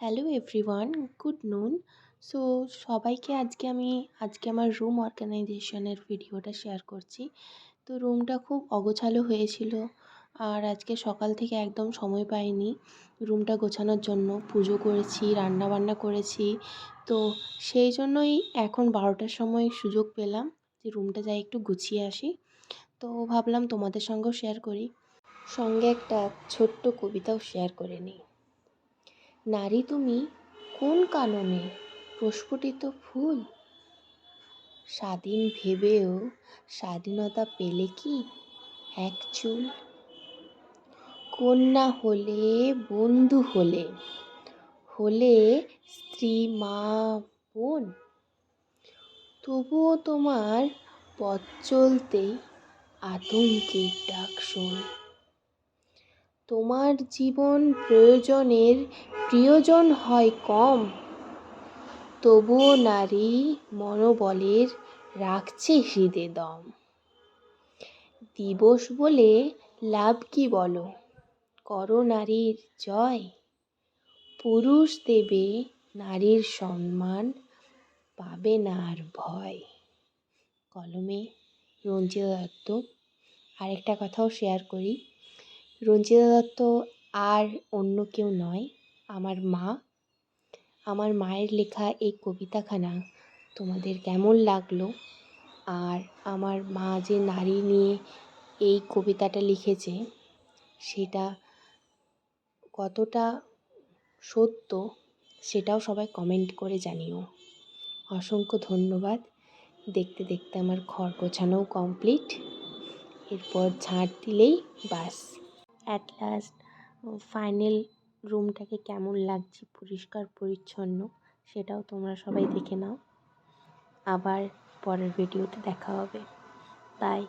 Hello everyone, good নুন। So সবাইকে আজকে আমার রুম অর্গানাইজেশনের ভিডিওটা শেয়ার করছি। তো রুমটা খুব অগোছালো হয়েছিল, আর আজকে সকাল থেকে একদম সময় পাইনি রুমটা গোছানোর জন্য। পুজো করেছি, রান্নাবান্না করেছি, তো সেই জন্যই এখন 12টার সময় সুযোগ পেলাম যে রুমটা যাই একটু গুছিয়ে আসি। তো ভাবলাম তোমাদের সঙ্গেও শেয়ার করি, সঙ্গে একটা ছোট্ট কবিতাও শেয়ার করে নিই। নারী তুমি কোন কাননে প্রস্ফুটিত ফুল, স্বাধীন ভেবেও স্বাধীনতা পেলে কি এক চুল। কন্যা হলে, বন্ধু হলে, হলে স্ত্রী, মা, বোন, তবুও তোমার পথ চলতেই আতঙ্কের ডাক শোন। তোমার জীবন প্রয়োজনের প্রিয়জন হয় কম, তবুও নারী মনোবলের রাখছে হৃদে দম। দিবস বলে লাভ কি বলো, করো নারীর জয়। পুরুষ দেবে নারীর সম্মান, পাবে না আর ভয়। কলমে রঞ্জিতা দত্ত। আরেকটা কথাও শেয়ার করি, রঞ্জিতা দত্ত আর অন্য কেউ নয়, আমার মা। আমার মায়ের লেখা এই কবিতাখানা তোমাদের কেমন লাগলো, আর আমার মা যে নারী নিয়ে এই কবিতাটা লিখেছে সেটা কতটা সত্য সেটাও সবাই কমেন্ট করে জানিও। অসংখ্য ধন্যবাদ। দেখতে দেখতে আমার ঘর গোছানোও কমপ্লিট, এরপর ঝাঁট দিলেই বাস। অ্যাট লাস্ট ফাইনাল রুমটাকে কেমন লাগছে পরিষ্কার পরিচ্ছন্ন সেটাও তোমরা সবাই দেখে নাও। আবার পরের ভিডিওতে দেখা হবে। বাই।